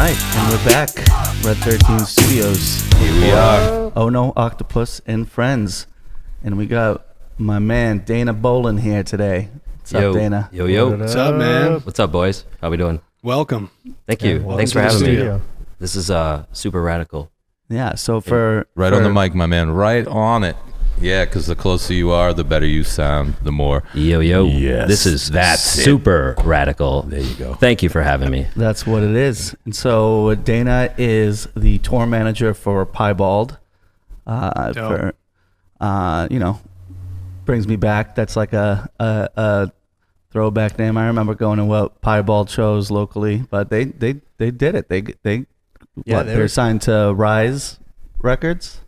right, and we're back. Red 13 Studios. Here we are. Oh no, Oktapus and friends. And we got my man Dana Bollen here today. What's up, Dana? Yo. What's up, man? What's up, boys? How we doing? Welcome. Thank you. welcome Thanks for to the having me. studio. This is super radical. Yeah, so for Right on the mic, my man. Right on it. Yeah, because the closer you are, the better you sound, the more. Yo. Yes, This is that's super radical. There you go. Thank you for having me. That's what it is. And so Dana is the tour manager for Piebald. Brings me back. That's like a throwback name. I remember going to Piebald shows locally, but they did it. They're signed to Rise Records.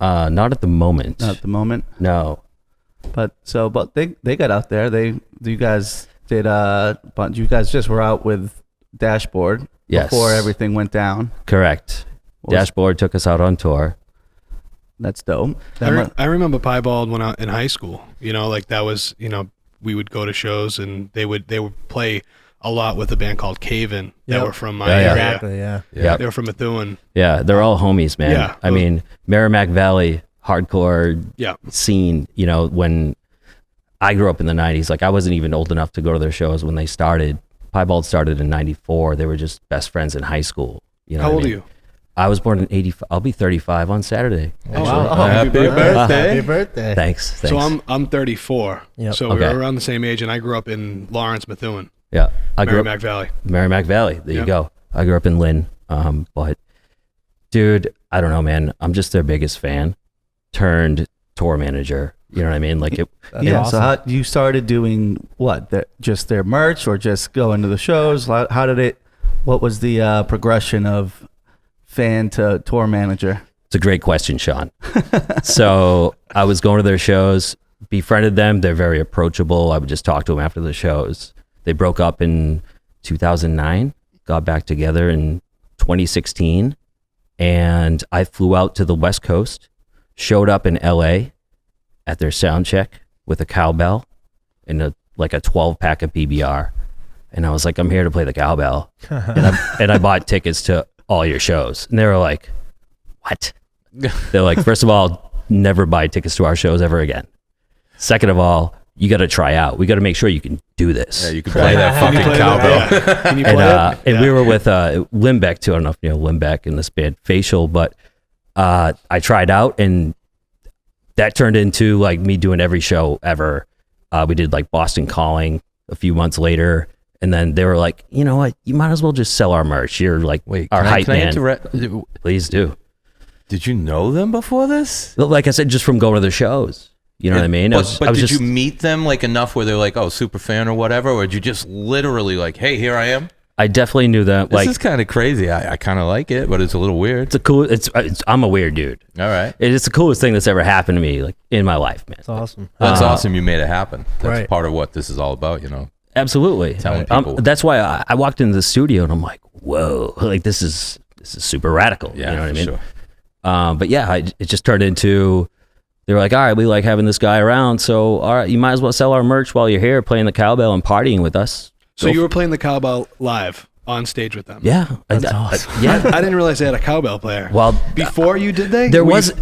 Not at the moment. Not at the moment. No. But they got out there. You guys did but you guys just were out with Dashboard before everything went down. Correct. Dashboard took us out on tour. That's dope. I remember Piebald when I in high school. That was, we would go to shows and they would play a lot with a band called Cave-In that were from my area. Exactly, yeah. They were from Methuen. Yeah, they're all homies, man. Yeah. I mean, Merrimack Valley hardcore Yeah. scene, when I grew up in the 90s, like I wasn't even old enough to go to their shows when they started. Piebald started in 94. They were just best friends in high school. How old are you? I was born in 85. I'll be 35 on Saturday. Oh, Happy birthday. Happy birthday. Thanks. So I'm 34. Yep. So Okay. we're around the same age, and I grew up in Lawrence, Methuen, Yeah. I grew up Merrimack Valley. Merrimack Valley. There Yeah. you go. I grew up in Lynn. But dude, I don't know, man. I'm just their biggest fan turned tour manager. You know what I mean? Like it. Yeah. awesome. So how you started doing what? Just their merch, or just going to the shows? How did it? What was the progression of fan to tour manager? It's a great question, Sean. So I was going to their shows, befriended them. They're very approachable. I would just talk to them after the shows. They broke up in 2009, got back together in 2016, and I flew out to the West Coast, showed up in LA at their sound check with a cowbell and a 12-pack of PBR. And I was like, I'm here to play the cowbell. and I bought tickets to all your shows. And they were like, what? They're like, first of all, never buy tickets to our shows ever again. Second of all, you got to try out. We got to make sure you can do this. Yeah, you can play that fucking cowbell. Can you play it? And we were with Limbeck too. I don't know if you know Limbeck in this band, Facial, but I tried out and that turned into like me doing every show ever. We did like Boston Calling a few months later. And then they were like, you know what? You might as well just sell our merch. You're like our hype man. Please do. Did you know them before this? Like I said, just from going to the shows. You know what I mean? But did you meet them like enough where they're like, oh, super fan or whatever? Or did you just literally like, hey, here I am? I definitely knew that. This is kind of crazy. I kind of like it, but it's a little weird. I'm a weird dude. All right. It's the coolest thing that's ever happened to me, like in my life, man. It's awesome. That's awesome. You made it happen. That's Right. part of what this is all about, Absolutely. Telling people. That's why I walked into the studio and I'm like, whoa, like this is super radical. Yeah, you know what I mean? Sure. But yeah, it just turned into, they were like, all right, we like having this guy around. So, all right, you might as well sell our merch while you're here playing the cowbell and partying with us. So you were playing the cowbell live on stage with them? Yeah. That's awesome. Yeah. I didn't realize they had a cowbell player. Well, Before you did they? there was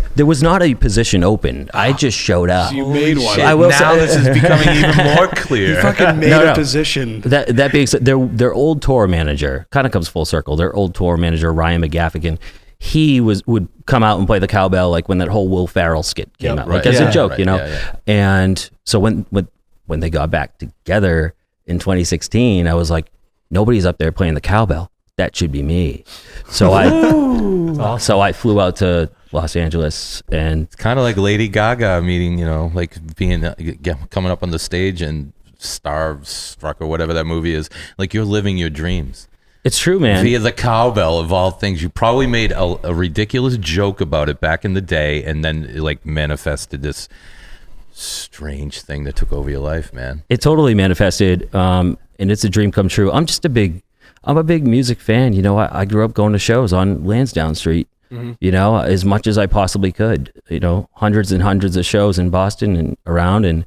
not a position open. I just showed up. So you made one. Shit, I will now say- this is becoming even more clear. You fucking made No. a position. That being said, their old tour manager kind of comes full circle. Their old tour manager, Ryan McGaffigan, he would come out and play the cowbell like when that whole Will Ferrell skit came out, right. like as Yeah, a joke, right. you know. Yeah. And so when they got back together in 2016, I was like, nobody's up there playing the cowbell. That should be me. So I flew out to Los Angeles and It's kind of like Lady Gaga meeting, like being coming up on the stage and Starstruck or whatever that movie is. Like you're living your dreams. it's true, man. Via the cowbell of all things. You probably made a ridiculous joke about it back in the day and then like manifested this strange thing that took over your life, man. It totally manifested, and it's a dream come true. I'm a big music fan. I grew up going to shows on Lansdowne Street, as much as I possibly could, hundreds and hundreds of shows in Boston and around. And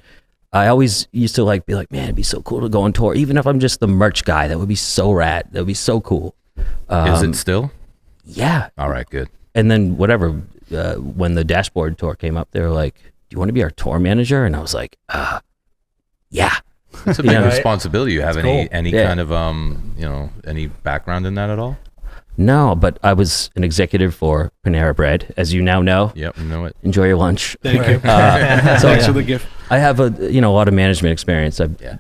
I always used to be like, man, it'd be so cool to go on tour. Even if I'm just the merch guy, that would be so rad. That would be so cool. Is it still? Yeah. All right, good. And then whatever, when the Dashboard tour came up, they were like, "Do you want to be our tour manager?" And I was like, "Yeah." It's a big responsibility. You have any kind of any background in that at all? No, but I was an executive for Panera Bread, as you now know. Yep, you know it. Enjoy your lunch. Thank you. Thanks for the gift. I have a lot of management experience.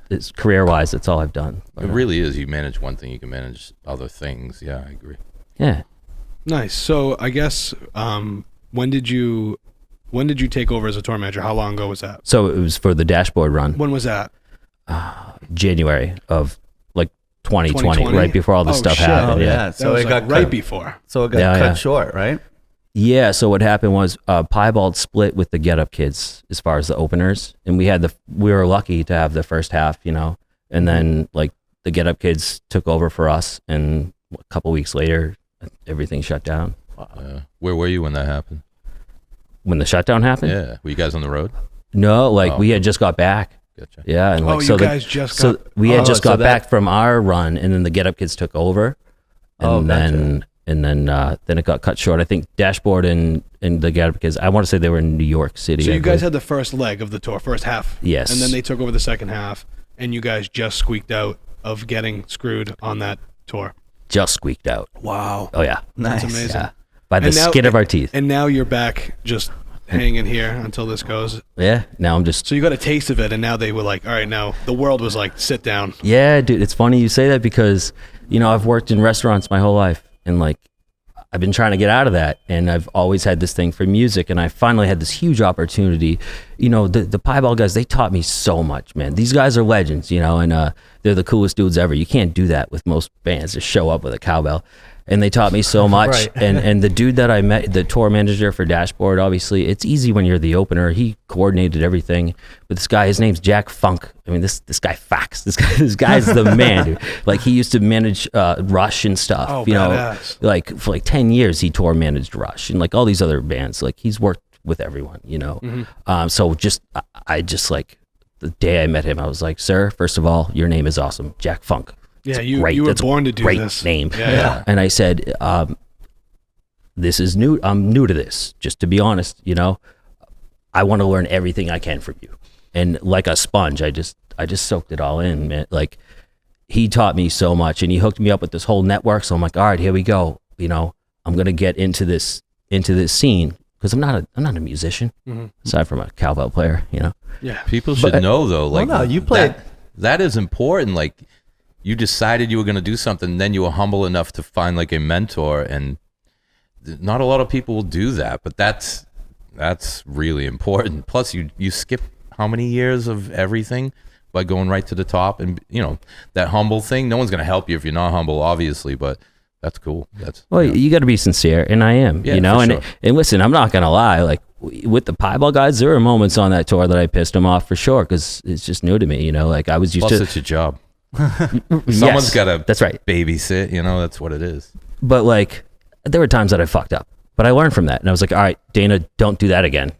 It's career-wise, that's all I've done. It really is. You manage one thing, you can manage other things. Yeah, I agree. Yeah. Nice. So I guess when did you take over as a tour manager? How long ago was that? So it was for the Dashboard run. When was that? January of 2020, 2020? right before all this stuff happened. Yeah. So That was it got right cut, before. So it got cut short, right? Yeah, so what happened was Piebald split with the Get Up Kids as far as the openers, and we were lucky to have the first half, and then the Get Up Kids took over for us, and a couple weeks later, everything shut down. Where were you when that happened? When the shutdown happened? Yeah, were you guys on the road? No, we had just got back. Gotcha. Yeah, and you guys just got. So we had just got back from our run, and then the Get Up Kids took over, and then it got cut short. I think Dashboard and the Get Up Kids, I want to say they were in New York City. So you guys had the first leg of the tour, first half. Yes. And then they took over the second half, and you guys just squeaked out of getting screwed on that tour. Just squeaked out. Wow. Oh yeah, Nice. That's amazing. yeah, by the skin of our teeth. And now you're back just hanging here until this goes. Yeah, now I'm just. So you got a taste of it, and now they were like, all right, now the world was like, sit down. Yeah, dude, it's funny you say that because, I've worked in restaurants my whole life, and I've been trying to get out of that, and I've always had this thing for music, and I finally had this huge opportunity. The Piebald guys, they taught me so much, man. These guys are legends, and they're the coolest dudes ever. You can't do that with most bands, just show up with a cowbell. And they taught me so much. Right. and the dude that I met, the tour manager for Dashboard, obviously, it's easy when you're the opener. He coordinated everything. But this guy, his name's Jack Funk. I mean, this guy facts. This guy's the man, dude. He used to manage Rush and stuff. Oh, badass. For 10 years, he tour managed Rush and all these other bands. He's worked with everyone, Mm-hmm. So I just the day I met him, I was like, sir, first of all, your name is awesome, Jack Funk. Yeah, you were born to do great this. Name. Yeah. And I said, this is new. I'm new to this. Just to be honest, I want to learn everything I can from you. And like a sponge, I just soaked it all in, man. He taught me so much, and he hooked me up with this whole network. So I'm like, all right, here we go. I'm gonna get into this scene because I'm not a musician, aside from a cowbell player. Yeah. People should know though. you played. That is important. You decided you were going to do something, then you were humble enough to find a mentor, and not a lot of people will do that, but that's really important. Plus you skip how many years of everything by going right to the top, and that humble thing, no one's going to help you if you're not humble, obviously, but that's cool. You got to be sincere, and I am, Yeah, and sure. and listen, I'm not going to lie, with the Piebald guys, there were moments on that tour that I pissed them off for sure, because it's just new to me, I was used Plus to. it's your job. Yes, Someone's got to that's right. babysit, that's what it is. But there were times that I fucked up, but I learned from that, and I was like, all right, Dana, don't do that again.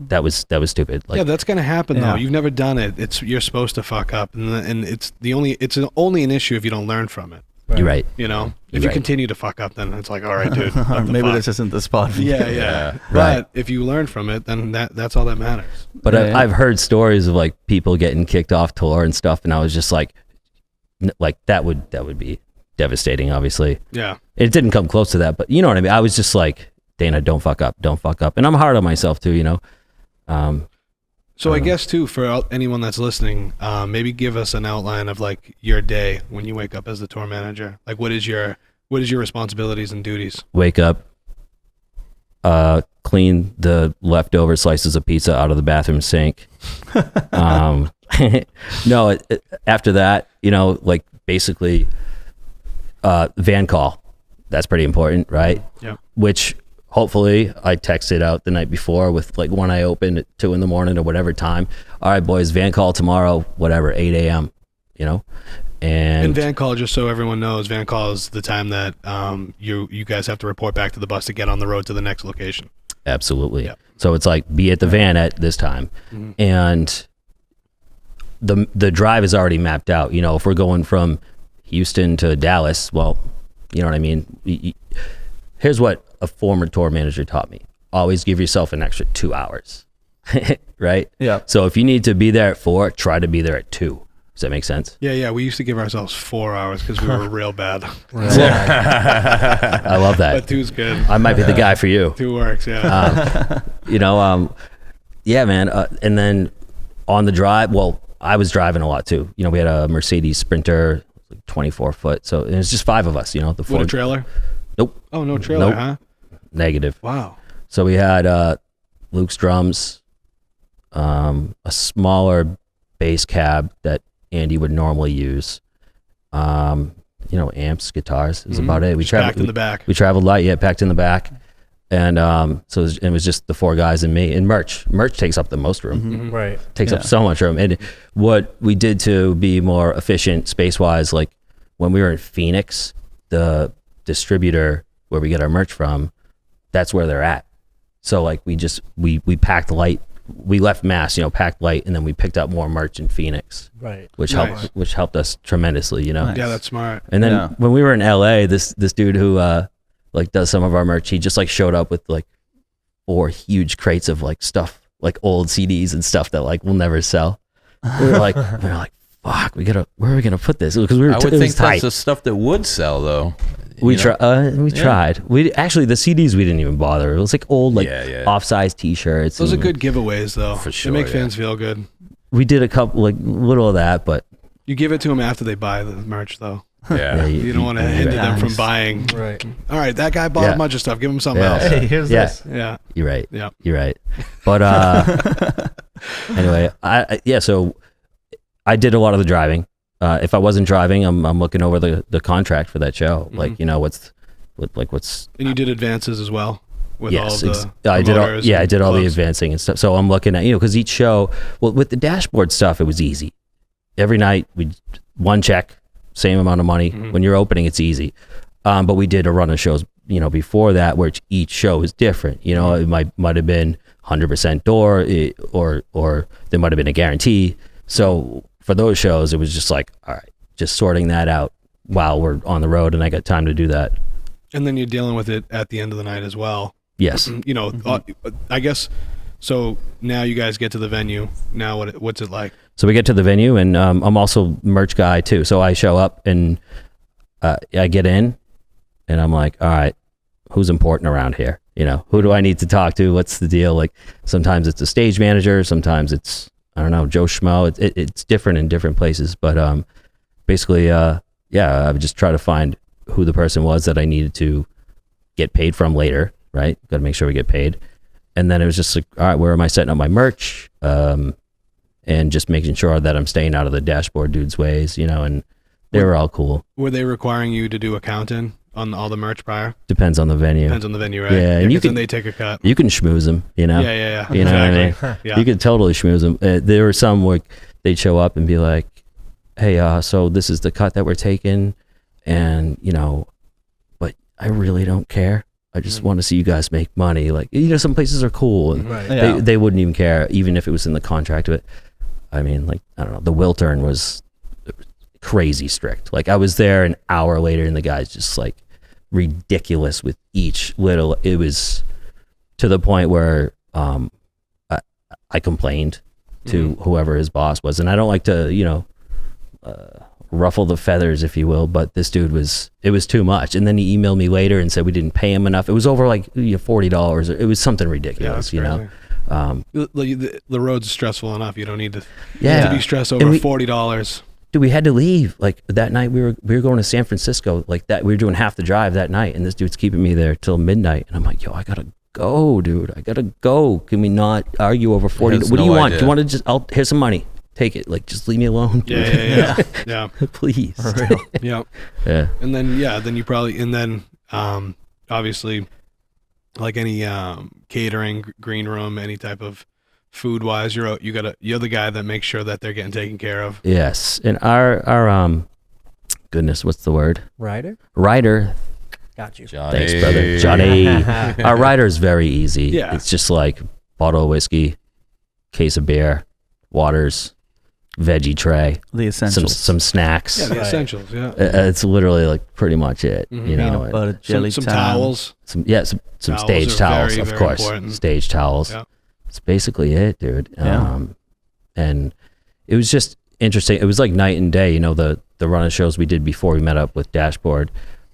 That was stupid. Yeah, that's gonna happen though. You've never done it. You're supposed to fuck up, and it's only an issue if you don't learn from it. You're right. If you continue to fuck up, then it's like, all right, dude. Maybe this isn't the spot for you. Yeah. Right. But if you learn from it, then that's all that matters. But I've heard stories of people getting kicked off tour and stuff, and I was just that would be devastating, obviously. Yeah. It didn't come close to that, but you know what I mean? I was just like, Dana, don't fuck up. And I'm hard on myself too, So I guess too, for anyone that's listening, maybe give us an outline of your day when you wake up as the tour manager. What is your responsibilities and duties? Wake up, clean the leftover slices of pizza out of the bathroom sink. No, after that, basically, van call. That's pretty important, right? Yeah. Which hopefully I texted out the night before with one eye open at 2 a.m. or whatever time. All right, boys, van call tomorrow, whatever, 8 a.m., And van call, just so everyone knows, van call is the time that you guys have to report back to the bus to get on the road to the next location. Absolutely. Yep. So it's be at the van at this time. Mm-hmm. And the drive is already mapped out. If we're going from Houston to Dallas, well, You know what I mean? Here's what a former tour manager taught me. Always give yourself an extra 2 hours, right? Yeah. So if you need to be there at 4, try to be there at 2. Does that make sense? Yeah. We used to give ourselves 4 hours because we were real bad. I love that. But 2's good. I might be the guy for you. 2 works, yeah. Yeah, man. And then on the drive, well, I was driving a lot too. We had a Mercedes Sprinter, 24 foot. So it was just 5 of us, the With a trailer? Nope. Oh, no trailer, Nope. huh? Negative. Wow. So we had Luke's drums, a smaller bass cab that Andy would normally use, amps, guitars. It was about it. We traveled packed in the back. We traveled light, packed in the back, and so it was just the 4 guys and me. And merch takes up the most room. Mm-hmm. Right. Takes up so much room. And what we did to be more efficient space wise, like when we were in Phoenix, the distributor where we get our merch from, that's where they're at. So like we packed light. We left Mass, packed light, and then we picked up more merch in Phoenix, right? Which helped us tremendously, Nice. Yeah, that's smart. And then when we were in LA, this dude who does some of our merch, he just showed up with 4 huge crates of stuff, old CDs and stuff that we'll never sell. We were like, fuck, where are we gonna put this? Because we were. I would it think was tight. that's the stuff that would sell though. We tried. We actually the CDs we didn't even bother. It was old off-size T-shirts. Those are good giveaways though. For sure, they make fans feel good. We did a couple little of that, but you give it to them after they buy the merch though. Yeah. You don't want to hinder them from buying. Right. All right, that guy bought a bunch of stuff. Give him something else. Hey, here's this. Yeah. You're right. Yeah. You're right. But anyway, so I did a lot of the driving. If I wasn't driving, I'm looking over the contract for that show. Mm-hmm. What's And you did advances as well with all the I did all the clubs. advancing and stuff. So I'm looking at because each show, with the dashboard stuff, it was easy. Every night we one check, same amount of money. Mm-hmm. When you're opening, it's easy. But we did a run of shows, before that, where each show is different. It might have been 100% door, or there might have been a guarantee. So for those shows, it was just all right, just sorting that out while we're on the road, and I got time to do that. And then you're dealing with it at the end of the night as well. Yes. I guess. So now you guys get to the venue. Now what's it like? So we get to the venue, and I'm also merch guy too. So I show up and I get in, and I'm like, all right, who's important around here? Who do I need to talk to? What's the deal? Sometimes it's a stage manager, sometimes it's, I don't know, Joe Schmo. It's different in different places, but basically, I would just try to find who the person was that I needed to get paid from later, right? Got to make sure we get paid. And then it was just all right, where am I setting up my merch? And just making sure that I'm staying out of the dashboard dude's ways, and they were all cool. Were they requiring you to do accounting on all the merch prior? Depends on the venue. Depends on the venue, right? Yeah, and then they take a cut. You can schmooze them, Yeah. You know what I mean? Yeah. You could totally schmooze them. There were some where they'd show up and be like, hey, so this is the cut that we're taking, and, but I really don't care. I just want to see you guys make money. Some places are cool, and Right. they wouldn't even care, even if it was in the contract of it. I mean, I don't know, the Wiltern was crazy strict. I was there an hour later, and the guy's just ridiculous with each little. It was to the point where I complained to whoever his boss was, and I don't like to ruffle the feathers, if you will, but this dude it was too much. And then he emailed me later and said we didn't pay him enough. It was over $40. It was something ridiculous. The road's stressful enough. You don't need to be stressed over $40. Dude, we had to leave. That night we were going to San Francisco. That we were doing half the drive that night, and this dude's keeping me there till midnight. And I'm like, yo, I gotta go, dude. I gotta go. Can we not argue over 40? What do you want? Do you want to just? Here's some money. Take it. Just leave me alone. Yeah. Please. Yeah. Yeah. And then then you probably obviously any catering, green room, any type of food wise, you're the guy that makes sure that they're getting taken care of. Yes. And our goodness, what's the word? Rider. Got you. Johnny. Thanks, brother. Johnny. Our rider is very easy. Yeah. It's just bottle of whiskey, case of beer, waters. veggie tray, The essentials. some snacks. Yeah, the essentials. Yeah. It's literally like pretty much it. Mhm. You know, Peanut butter, jelly Some time. towels. some Towels stage are towels, very, of very course, important. stage towels. Yeah. It's basically it, dude. Yeah. And it was just interesting. It was like night and day. You know, the run of shows we did before we met up with Dashboard.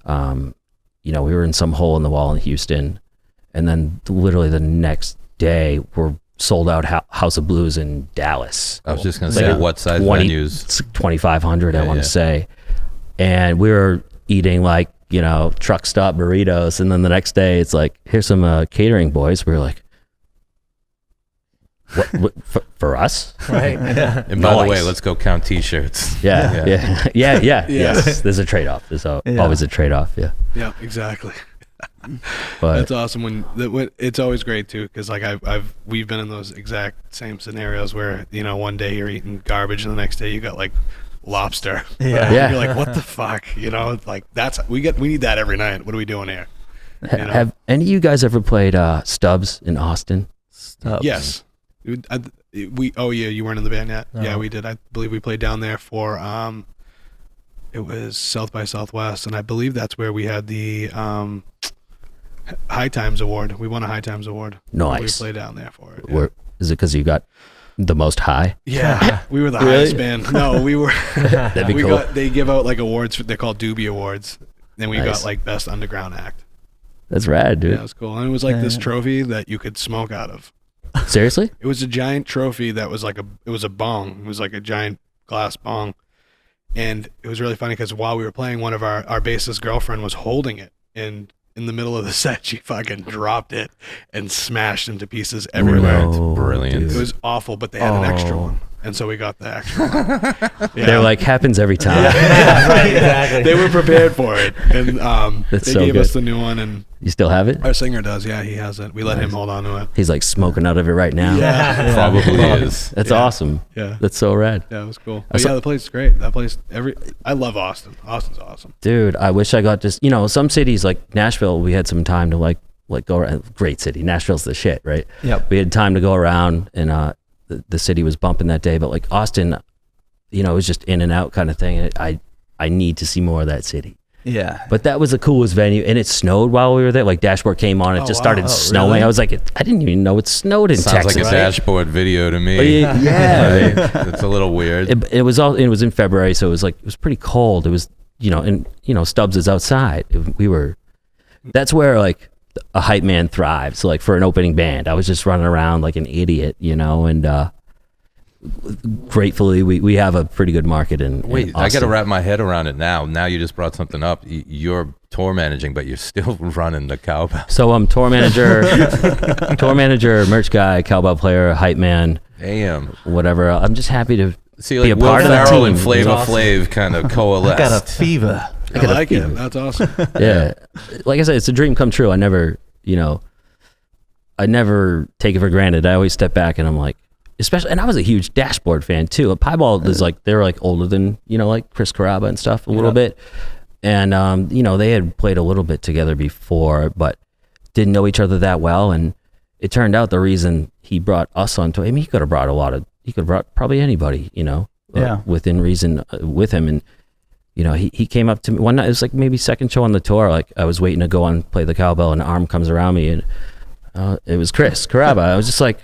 You know, we were in some hole in the wall in Houston, and then literally the next day we're sold out House of Blues in Dallas. I was just gonna say, what size venues? 2,500, I want to say. And we were eating like, you know, truck stop burritos, and then the next day it's like, here's some catering, boys. We were like, what for us? Right. Yeah. And by the way, let's go count T-shirts. Yeah. Yeah. Yes. There's a trade-off. There's always a trade-off. Yeah. Yeah, exactly. But That's awesome. When it's always great too, because like we've been in those exact same scenarios where, you know, one day you're eating garbage and the next day you got like lobster. Yeah. Yeah. You're like, what the fuck? You know, it's like we need that every night. What are we doing here? You know? have any of you guys ever played Stubbs in Austin? Stubbs. Yes. You weren't in the band yet. No. Yeah, we did. I believe we played down there for it was South by Southwest, and I believe that's where we had the High Times Award. We won a High Times Award. Nice. We played down there for it. Yeah. Is it because you got the most high? Yeah, we were the Really? highest band. No, we were. That'd be cool. They give out like awards. They're called Doobie Awards. Then we Nice. got like Best Underground Act. That's rad, dude. Yeah, it was cool. And it was like this trophy that you could smoke out of. Seriously? It was a giant trophy that was it was a bong. It was like a giant glass bong. And it was really funny because while we were playing, one of our bassist girlfriend was holding it. And in the middle of the set, she fucking dropped it and smashed into pieces everywhere. No, Brilliant. dude. It was awful, but they had an extra Oh. one. And so we got the extra one. Yeah. They're like, happens every time. Yeah, right, exactly. They were prepared for it. And That's they so gave good. us the new one. And You still have it? our singer does. Yeah, he has it. We let him hold on to it. He's like smoking out of it right now. Yeah. Probably is. That's Yeah. awesome. Yeah. That's so rad. Yeah, it was cool. I But saw- yeah, the place is great. That place, I love Austin. Austin's awesome. Dude, I wish I got just, you know, some cities like Nashville, we had some time to like go around. Great city. Nashville's the shit, right? Yep. We had time to go around, and the city was bumping that day. But like Austin, you know, it was just in and out kind of thing. And I need to see more of that city. Yeah. But that was the coolest venue, and it snowed while we were there. Like Dashboard came on, it just started snowing. really? I was like, I didn't even know it snowed in Sounds Texas. like a Dashboard video to me. Yeah. It's a little weird. It was in February, so it was pretty cold. It was, you know, and you know, Stubbs is outside. That's where like a hype man thrives. Like for an opening band, I was just running around like an idiot, you know, and gratefully we have a pretty good market in Wait, in I got to Austin. wrap my head around it now. Now you just brought something up. You're tour managing, but you're still running the cowbell. So I'm tour manager, merch guy, cowbell player, hype man, Damn. whatever. I'm just happy to See, be like a Will part of the Ferrell team. and Flavor Awesome. Flav kind of I coalesced. got a fever. I like it. That's awesome. Yeah. Like I said, it's a dream come true. I never take it for granted. I always step back and I'm like, especially, and I was a huge Dashboard fan too. Piebald is like, they're like older than, you know, like Chris Carrabba and stuff a little bit. And, you know, they had played a little bit together before, but didn't know each other that well. And it turned out the reason he brought us on tour, I mean, he could have brought probably anybody, you know, within reason with him. And, you know, he came up to me one night, it was like maybe second show on the tour. Like I was waiting to go on play the cowbell and an arm comes around me and it was Chris Carrabba. I was just like,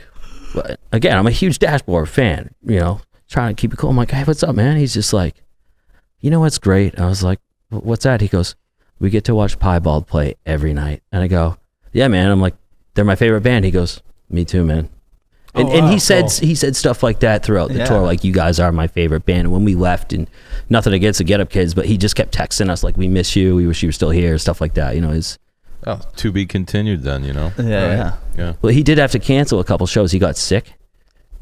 again, I'm a huge Dashboard fan, you know, trying to keep it cool. I'm like, hey, what's up, man? He's just like, you know what's great? I was like, what's that? He goes, we get to watch Piebald play every night. And I go, yeah, man. I'm like, they're my favorite band. He goes, me too, man. And he said stuff like that throughout the tour, like, you guys are my favorite band. And when we left, and nothing against the Get Up Kids, but he just kept texting us like, we miss you, we wish you were still here, stuff like that. You know, To be continued then, you know? Yeah. Well, he did have to cancel a couple shows. He got sick.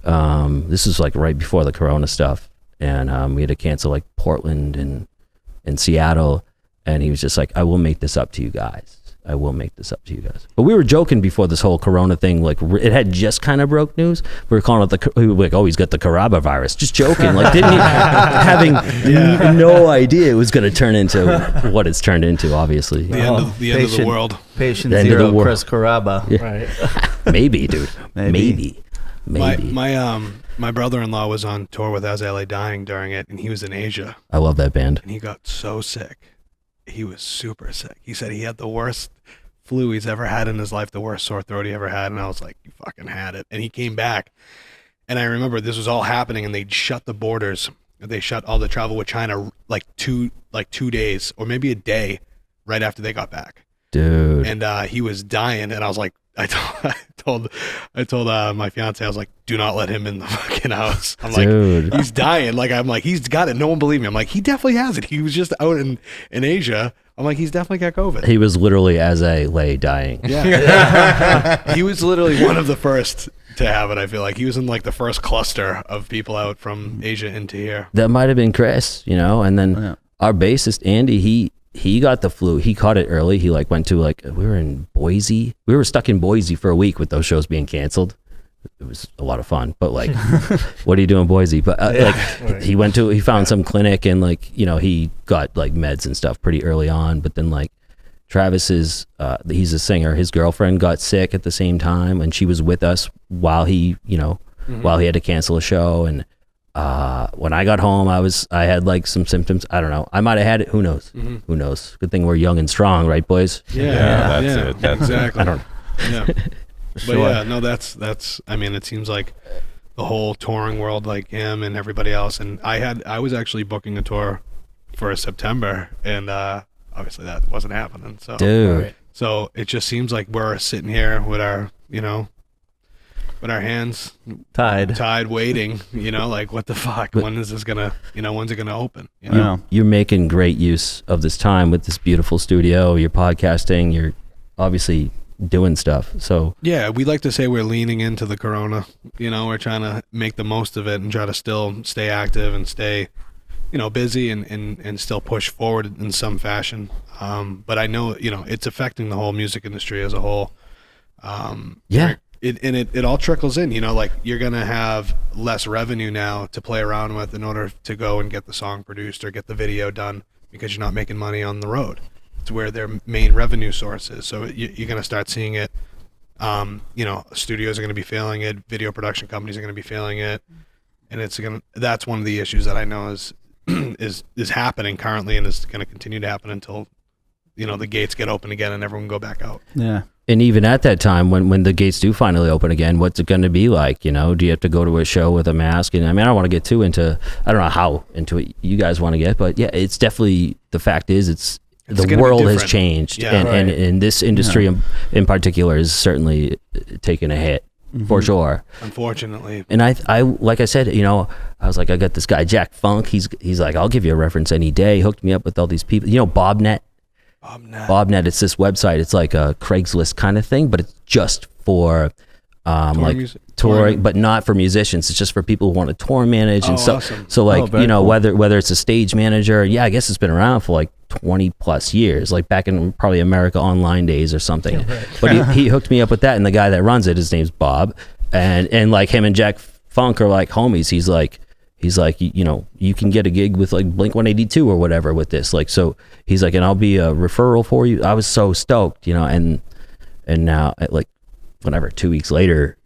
This was like right before the Corona stuff. And we had to cancel like Portland and Seattle. And he was just like, I will make this up to you guys. But we were joking before this whole Corona thing. Like, it had just kind of broke news. We were calling it we were like, oh, he's got the Carrabba virus. Just joking. Like, having no idea it was going to turn into what it's turned into, obviously. The end of the world. Patient The end of zero, the world. Chris Carrabba. Yeah. Right. Maybe, dude. Maybe. Maybe. My brother-in-law was on tour with As I Lay Dying during it, and he was in Asia, I love that band. and he got so sick. He was super sick. He said he had the worst flu he's ever had in his life, the worst sore throat he ever had, and I was like, you fucking had it. And he came back, and I remember this was all happening, and they'd shut the borders. They shut all the travel with China like 2 days or maybe a day right after they got back. Dude. And he was dying, and I was like, I told my fiance, I was like, do not let him in the fucking house. I'm Dude. like, he's dying. Like, I'm like, he's got it. No one believed me. I'm like, he definitely has it. He was just out in Asia. I'm like, he's definitely got COVID. He was literally as I lay dying. Yeah. He was literally one of the first to have it. I feel like he was in like the first cluster of people out from Asia into here. That might have been Chris, and then our bassist Andy, he got the flu. He caught it early. He like went to we were in Boise. We were stuck in Boise for a week with those shows being canceled. It was a lot of fun, but like, what do you do in Boise? But he found some clinic and he got like meds and stuff pretty early on. But then like Travis's, he's a singer. His girlfriend got sick at the same time, and she was with us while he had to cancel a show. And when I got home, I had like some symptoms. I don't know. I might have had it. Who knows? Mm-hmm. Who knows? Good thing we're young and strong, right, boys? Yeah, that's it. Exactly. I don't know. Yeah. But yeah, no, that's. I mean, it seems like the whole touring world, like him and everybody else. And I was actually booking a tour for September, and obviously that wasn't happening. So, Dude. So it just seems like we're sitting here with our, with our hands tied, waiting. Like, what the fuck? When is this gonna? When's it gonna open? You're making great use of this time with this beautiful studio. You're podcasting. You're obviously doing stuff. So yeah, we like to say we're leaning into the corona. We're trying to make the most of it and try to still stay active and stay busy and still push forward in some fashion. But I know it's affecting the whole music industry as a whole. It all trickles in. Like, you're gonna have less revenue now to play around with in order to go and get the song produced or get the video done, because you're not making money on the road. It's where their main revenue source is. So you're going to start seeing it. Studios are going to be feeling it. Video production companies are going to be feeling it, and that's one of the issues that I know is happening currently, and is going to continue to happen until the gates get open again and everyone go back out. Yeah. And even at that time, when the gates do finally open again, what's it going to be like? Do you have to go to a show with a mask? And I mean, I don't want to get too into. I don't know how into it you guys want to get, but yeah, it's definitely, the fact is the world has changed, and in this industry in particular is certainly taking a hit for sure, unfortunately. And I like I said, I was like, I got this guy Jack Funk. He's like, I'll give you a reference any day. He hooked me up with all these people. BobNet. It's this website. It's like a Craigslist kind of thing, but it's just for touring, but not for musicians. It's just for people who want to tour manage. And awesome. So like, cool. whether it's a stage manager, I guess it's been around for like 20 plus years, like back in probably America Online days or something. Right. But he hooked me up with that, and the guy that runs it, his name's Bob, and like him and Jack Funk are like homies. He's like, you can get a gig with like Blink 182 or whatever with this. Like, so he's like, and I'll be a referral for you. I was so stoked, and now like, whatever, 2 weeks later,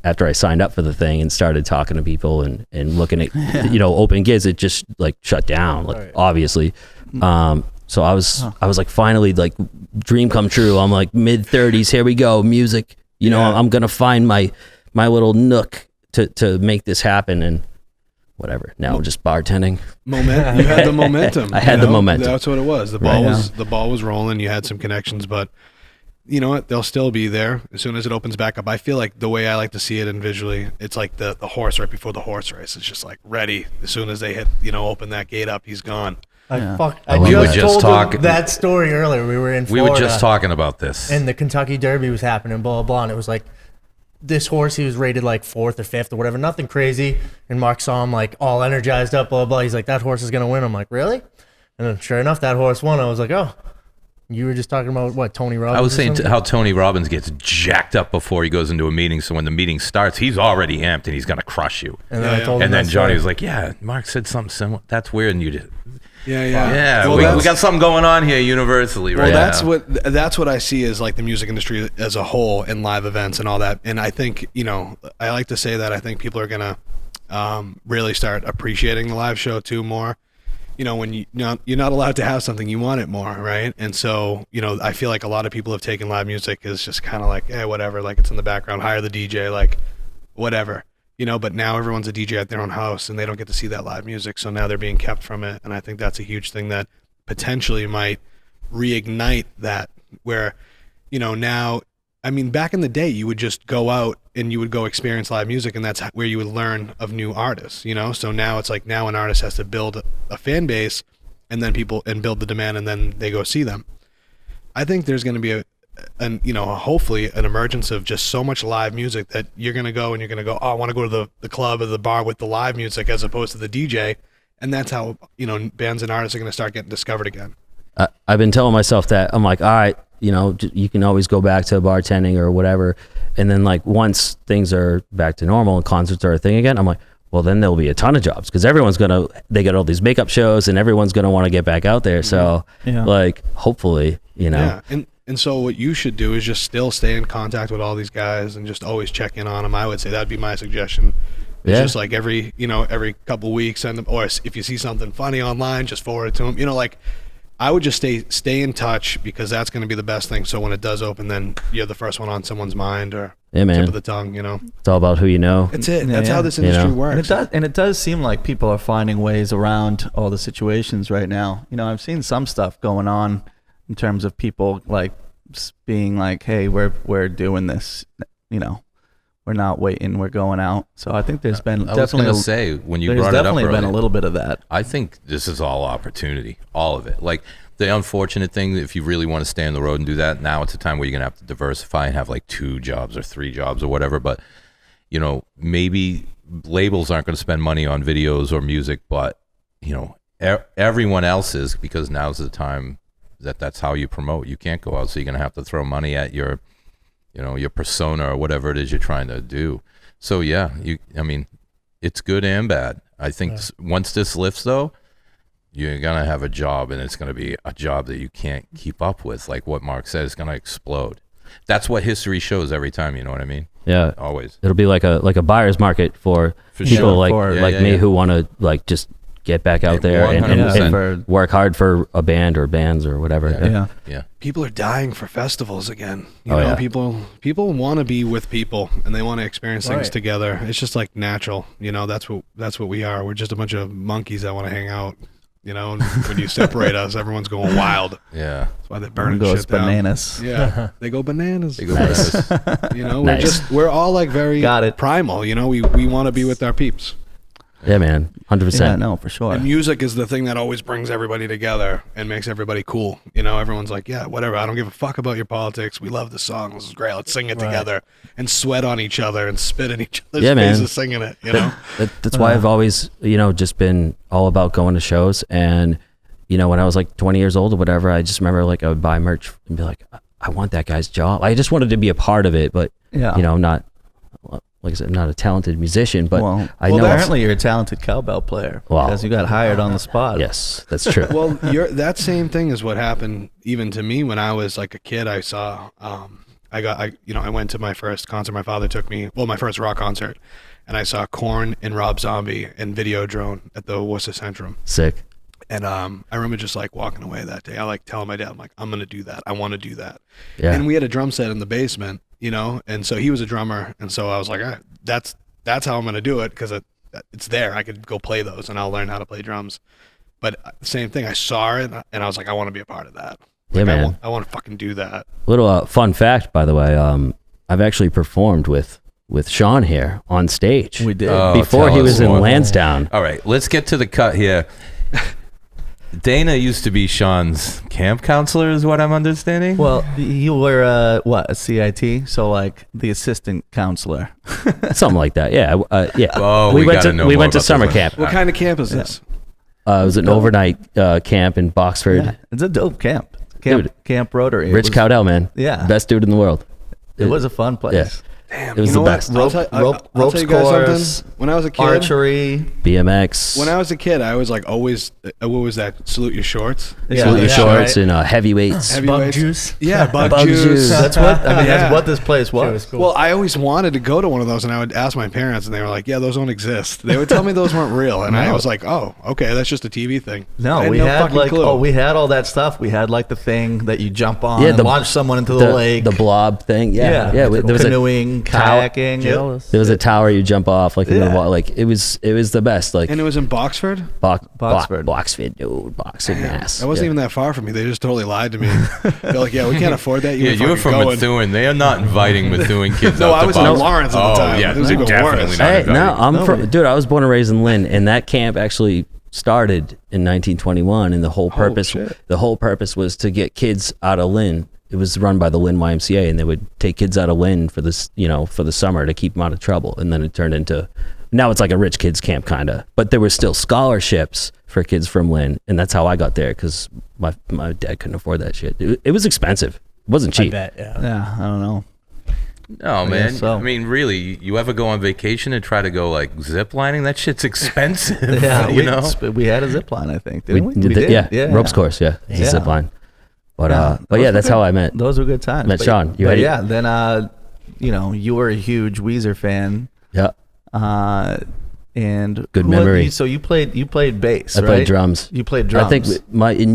after I signed up for the thing and started talking to people and looking at, open gigs, it just like shut down, like obviously. So I was like, finally, like, dream come true. I'm like mid-30s, here we go, music, I'm going to find my little nook to make this happen. And whatever. Now I'm just bartending. You had the momentum. I had the momentum. That's what it was. The ball was rolling. You had some connections, but you know what? They'll still be there as soon as it opens back up. I feel like the way I like to see it and visually, it's like the horse right before the horse race. It's just like ready. As soon as they hit, open that gate up, he's gone. We were just talking that story earlier. We were in Florida. We were just talking about this. And the Kentucky Derby was happening, blah, blah, blah. And it was like, this horse, he was rated like 4th or 5th or whatever, nothing crazy. And Mark saw him like all energized up, blah, blah, blah. He's like, that horse is going to win. I'm like, really? And then sure enough, that horse won. I was like, oh, You were just talking about what, Tony Robbins? I was saying how Tony Robbins gets jacked up before he goes into a meeting. So when the meeting starts, he's already amped and he's going to crush you. And then I told him and then that Johnny story. was like, yeah, Mark said something similar. That's weird. And you did. Yeah. Well, we got something going on here universally right well, now. that's what I see as like the music industry as a whole and live events and all that. And I think, I like to say that I think people are going to really start appreciating the live show too more. When you're not allowed to have something, you want it more, right? And so, I feel like a lot of people have taken live music as just kind of like, whatever, like it's in the background, hire the DJ, like whatever, but now everyone's a DJ at their own house and they don't get to see that live music. So now they're being kept from it. And I think that's a huge thing that potentially might reignite that where, now, back in the day, you would just go out and you would go experience live music, and that's where you would learn of new artists, So now it's like now an artist has to build a fan base and then build the demand and then they go see them. I think there's going to be hopefully an emergence of just so much live music that you're going to go and you're going to go, oh, I want to go to the club or the bar with the live music as opposed to the DJ. And that's how, bands and artists are going to start getting discovered again. I've been telling myself that. I'm like, all right, you can always go back to bartending or whatever. And then like once things are back to normal and concerts are a thing again, I'm like, well, then there'll be a ton of jobs because they get all these makeup shows and everyone's going to want to get back out there. So like, hopefully, Yeah. And so what you should do is just still stay in contact with all these guys and just always check in on them. I would say that'd be my suggestion. It's just like every couple weeks, send them, or if you see something funny online, just forward it to them. I would just stay in touch because that's going to be the best thing. So when it does open, then you're the first one on someone's mind or tip of the tongue, It's all about who you know. That's it. That's how this industry works. And it does seem like people are finding ways around all the situations right now. I've seen some stuff going on in terms of people like being like, hey, we're doing this, we're not waiting, we're going out. So I think there's been I was going to say, when you brought it up definitely earlier, been a little bit of that. I think this is all opportunity, all of it. Like the unfortunate thing, if you really want to stay on the road and do that, now it's a time where you're going to have to diversify and have like 2 jobs or 3 jobs or whatever. But, maybe labels aren't going to spend money on videos or music, but, everyone else is, because now's the time that's how you promote. You can't go out, so you're going to have to throw money at your persona or whatever it is you're trying to do. So it's good and bad. I think once this lifts though, you're going to have a job and it's going to be a job that you can't keep up with. Like what Mark said, it's going to explode. That's what history shows every time. You know what I mean? Yeah. Always. It'll be like a buyer's market for people like me who want to like just get back out there and work hard for a band or bands or whatever. Yeah. People are dying for festivals again. People want to be with people and they want to experience things together. It's just like natural. That's what we are. We're just a bunch of monkeys that want to hang out. And when you separate us, everyone's going wild. Yeah. That's why they burn goes shit down. bananas. Yeah. They go bananas. Nice. We're all like very primal. We want to be with our peeps. Yeah, man, 100%. Yeah, no, for sure. And music is the thing that always brings everybody together and makes everybody cool. Everyone's like, yeah, whatever. I don't give a fuck about your politics. We love the song. This is great. Let's sing it together and sweat on each other and spit in each other's faces singing it. That's why I've always, just been all about going to shows. And, when I was like 20 years old or whatever, I just remember like I would buy merch and be like, I want that guy's job. I just wanted to be a part of it, but, not. Like I said, I'm not a talented musician, but I know apparently you're a talented cowbell player because you got hired on the spot. Yes, that's true. Well, that same thing is what happened even to me when I was like a kid. I saw, I went to my first concert. My father took me, my first rock concert, and I saw Korn and Rob Zombie and Videodrome at the Worcester Centrum. Sick. And I remember just like walking away that day. I like telling my dad, I'm like, I'm gonna do that. I want to do that. Yeah. And we had a drum set in the basement. And so he was a drummer, and so I was like, all right, that's how I'm gonna do it because it's there. I could go play those, and I'll learn how to play drums. But same thing, I saw it, and I was like, I want to be a part of that. Yeah, man. I want to fucking do that. Little fun fact, by the way, I've actually performed with Sean here on stage. We did before he was in Lansdowne. All right, let's get to the cut here. Dana used to be Sean's camp counselor, is what I'm understanding. Well, you were a CIT, so like the assistant counselor, something like that. Yeah, yeah. Oh, we went to summer camp. What kind of camp is this? It was an overnight camp in Boxford. Yeah, it's a dope camp. Camp Rotary. Rich Cowdell, man. Yeah. Best dude in the world. It was a fun place. Yeah. Damn, It was you the know best. what? I'll Ropes tell you guys course, something. When I was a kid, archery. BMX. when I was a kid, I was like always, what was that? Salute your shorts. Salute your shorts and heavyweights. Bug juice. Yeah, bug Bug juice. juice. That's what I mean. Yeah. That's what this place was. Cool. Well, I always wanted to go to one of those, and I would ask my parents, and they were like, "Yeah, those don't exist." They would tell me those weren't real, and I No. was like, "Oh, okay, that's just a TV thing." I No, had we no had fucking like clue. we had all that stuff. We had like the thing that you jump on and the- launch someone into the lake. The blob thing. Yeah. yeah. There was canoeing, kayaking. there was a tower you jump off like in the Yeah. water. Like it was the best. Like and it was in Boxford. Boxford. Boxford, dude. Boxford, Mass. That wasn't Yeah. even that far from me. They just totally lied to me. They're like, "Yeah, we can't afford that." Yeah, you were from going. Methuen. They are not inviting Methuen kids No, out I to was in Box. Lawrence at the time. Yeah, It was they're even definitely worse. not Hey, inviting. no, I'm from, dude. I was born and raised in Lynn, and that camp actually started in 1921, and the whole purpose was to get kids out of Lynn. It was run by the Lynn YMCA, and they would take kids out of Lynn for this, for the summer to keep them out of trouble, and then it turned into. Now it's like a rich kids camp kind of, but there were still scholarships for kids from Lynn, and that's how I got there because my dad couldn't afford that shit. It was expensive. It wasn't I cheap. bet. Yeah. Yeah, I don't know. No, man. guess so. I mean, really, you ever go on vacation and try to go like zip lining? That shit's expensive. Yeah, you we had a zip line, I think, didn't we? did, Yeah, ropes course, yeah, it's a Yeah. zip line. But Those yeah, were that's good. how I met. Those were good times. Met But- Sean. You but had it? yeah, then you were a huge Weezer fan. Yeah, And Good memory. So you played bass. I right? played drums. You played drums. I think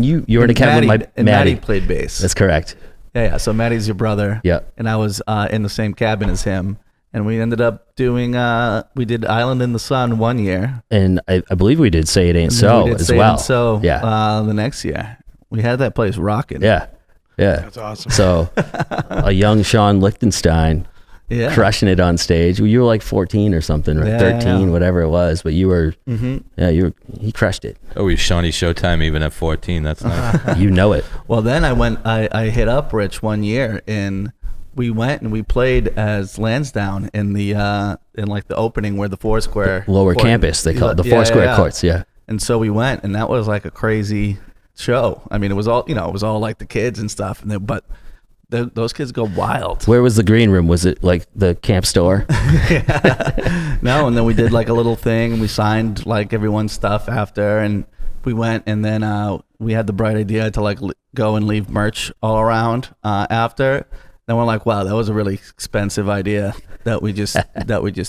you were in a cabin with my Maddie Maddie. played bass. That's correct. Yeah. So Maddie's your brother. Yeah. And I was in the same cabin as him, and we ended up doing. We did Island in the Sun one year. And I believe we did Say It Ain't And So we did as Say It well. Ain't So. Yeah. The next year, we had that place rocking. Yeah. That's awesome. So a young Sean Lichtenstein Yeah. crushing it on stage. You were like 14 or something, right? Yeah, 13, yeah. whatever it was. But you were, he crushed it. Oh, he's Shawnee Showtime even at 14. That's nice. You know it. Well, then I hit up Rich one year, and we went and we played as Lansdowne in the in like the opening where the Foursquare Lower court- campus, they call it. The Yeah, Foursquare yeah. courts, yeah. And so we went, and that was like a crazy show. I mean, it was all like the kids and stuff, but those kids go wild. Where was the green room? Was it like the camp store? No, and then we did like a little thing, and we signed like everyone's stuff after, and we went, and then we had the bright idea to like go and leave merch all around after. Then we're like, wow, that was a really expensive idea that we just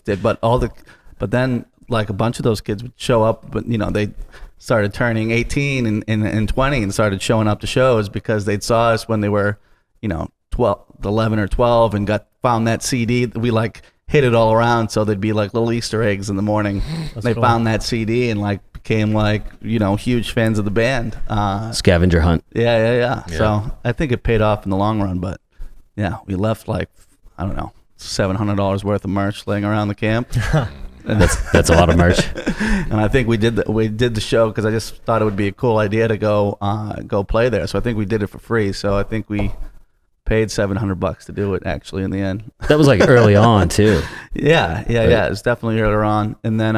did. But then like a bunch of those kids would show up, but they started turning 18 and 20 and started showing up to shows because they'd saw us when they were 11 or 12 and found that CD. We like hid it all around, so they'd be like little Easter eggs in the morning. They cool. found that CD and like became like huge fans of the band. Scavenger hunt. Yeah. So I think it paid off in the long run, but yeah, we left like I don't know $700 worth of merch laying around the camp. That's a lot of merch. And I think we did the show because I just thought it would be a cool idea to go play there. So I think we did it for free. So I think we paid $700 to do it actually in the end. That was like early on too. Yeah. It was definitely earlier on. And then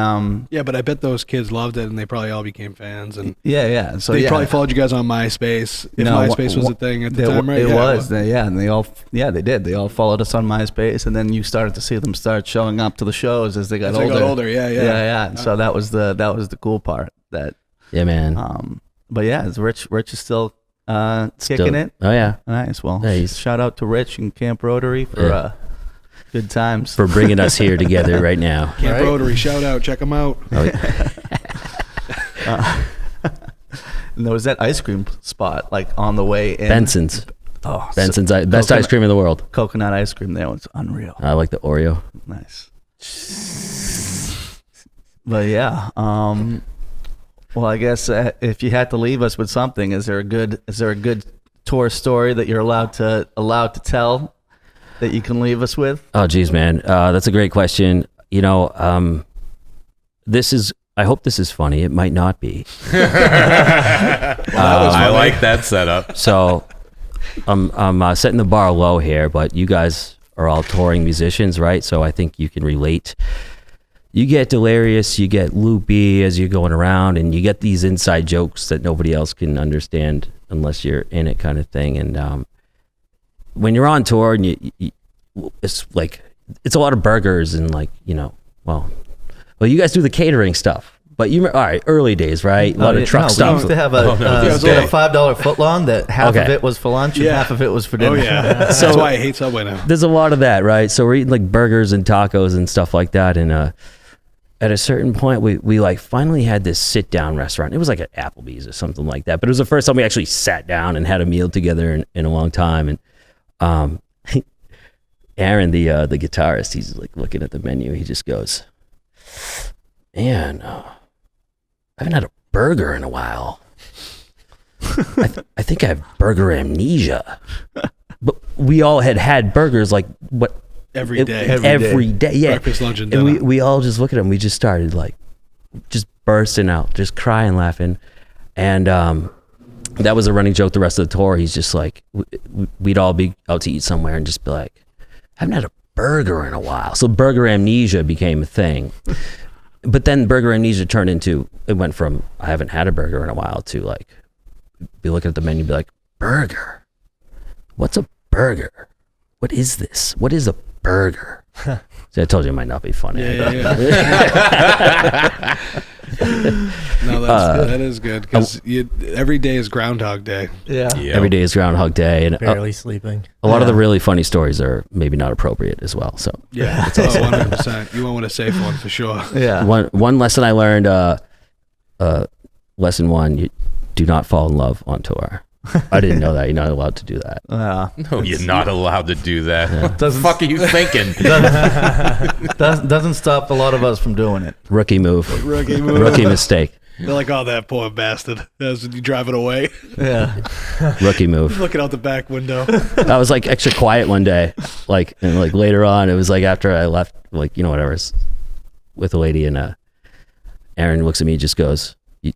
Yeah, but I bet those kids loved it, and they probably all became fans. And yeah. So they yeah. probably followed you guys on MySpace. If No, MySpace was a thing at the time, right? It Yeah, was. And they all they did. They all followed us on MySpace, and then you started to see them start showing up to the shows as they got As older. they got older, yeah. And so that was the cool part. That Yeah, man. but yeah, Rich is still kicking it. Oh yeah. Nice. Well, Yeah, he's- shout out to Rich and Camp Rotary for Yeah. good times. For bringing us here together right now. Camp Right. Rotary, shout out, check them out. Oh, And there was that ice cream spot like on the way in. Benson's. Oh, Benson's best ice cream in the world. coconut ice cream there was unreal. I like the Oreo. Nice. But yeah, well, I guess if you had to leave us with something, is there a good tour story that you're allowed to tell that you can leave us with? Oh, geez, man. That's a great question. I hope this is funny. It might not be. I like that setup. So I'm setting the bar low here, but you guys are all touring musicians, right? So I think you can relate. You get delirious, you get loopy as you're going around, and you get these inside jokes that nobody else can understand. unless you're in it, kind of thing. And when you're on tour, and you it's like it's a lot of burgers and like well, you guys do the catering stuff. But all right, early days, right? A lot of truck stuff. We used to have a $5 footlong that half of it was for lunch and half of it was for dinner. Oh yeah, so that's why I hate Subway now. There's a lot of that, right? So we're eating like burgers and tacos and stuff like that. And at a certain point, we like finally had this sit down restaurant. It was like at Applebee's or something like that. But it was the first time we actually sat down and had a meal together in a long time. And Aaron, the guitarist, he's like looking at the menu. He just goes, "Man, I haven't had a burger in a while. I think I have burger amnesia." But we all had burgers like every day, yeah. Breakfast, lunch, and dinner. And we all just look at him. We just started like just bursting out, just crying, laughing, and that was a running joke the rest of the tour. He's just like, we'd all be out to eat somewhere and just be like, "I haven't had a burger in a while." So burger amnesia became a thing. But then burger amnesia it went from I haven't had a burger in a while to like be looking at the menu and be like, "Burger? What's a burger? What is this? What is a burger?" See, I told you it might not be funny. Yeah. No, that is good because every day is Groundhog Day. Yeah. Every day is Groundhog Day, and Barely sleeping. a lot of the really funny stories are maybe not appropriate as well. So Yeah, 100%. You want a safe one for sure. Yeah. one lesson I learned, lesson one: you do not fall in love on tour. I didn't know that. You're not allowed to do that. No, you're not allowed to do that. Yeah. What the fuck are you thinking? Doesn't stop a lot of us from doing it. Rookie move. Rookie mistake. They're like, "Oh, that poor bastard." As you driving away, Yeah. Rookie move. looking out the back window. I was like extra quiet one day, and later on, it was like after I left, whatever, with a lady, and Aaron looks at me and just goes, "You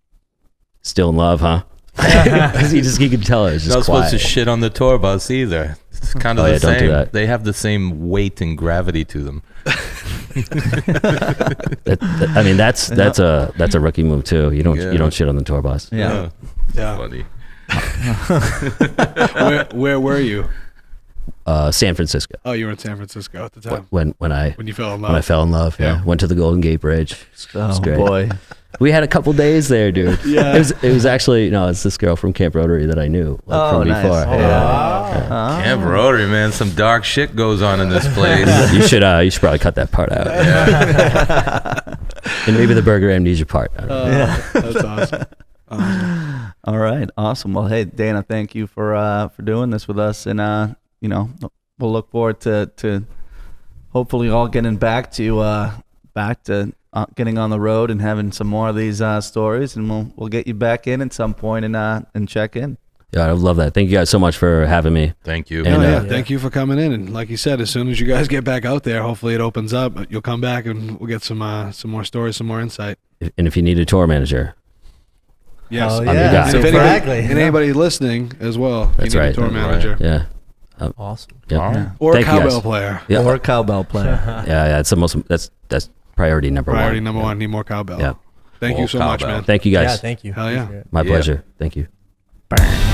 still in love, huh?" Because he could tell it was just Not quiet. supposed to shit on the tour bus either. It's kind of the don't do same. that. They have the same weight and gravity to them. I mean, that's a rookie move too. You don't shit on the tour bus. Yeah. Yeah. Funny. Where were you? San Francisco. Oh, you were in San Francisco at the time. When I When you fell in love. when I fell in love, yeah. Went to the Golden Gate Bridge. It was Oh great. boy. We had a couple days there, dude. Yeah. It was actually it's this girl from Camp Rotary that I knew from nice. before. Oh, Yeah. Camp Rotary, man. Some dark shit goes on in this place. You should probably cut that part out. And maybe the burger amnesia part. I don't know. That's awesome. All right. Awesome. Well, hey, Dana, thank you for doing this with us, and we'll look forward to hopefully all getting back to getting on the road and having some more of these stories, and we'll get you back in at some point and check in. Yeah, I love that. Thank you guys so much for having me. Thank you. And, Thank you for coming in. And like you said, as soon as you guys get back out there, hopefully it opens up. You'll come back and we'll get some more stories, some more insight. And if you need a tour manager, Yes. Oh, I'm your yeah. guy. And if Exactly. anybody listening as well, That's you need right. a tour That's manager. yeah, Awesome. yeah. All right. Or Thank a you, guys. cowbell player. Yeah. Or a cowbell player. Yeah, it's the most. That's priority number Priority one. number one, need more cowbell. Yeah. Thank you More so much, cowbell. man. Thank you guys. Yeah, thank you. Hell yeah. Appreciate it. My Yeah. pleasure. Thank you. Bang.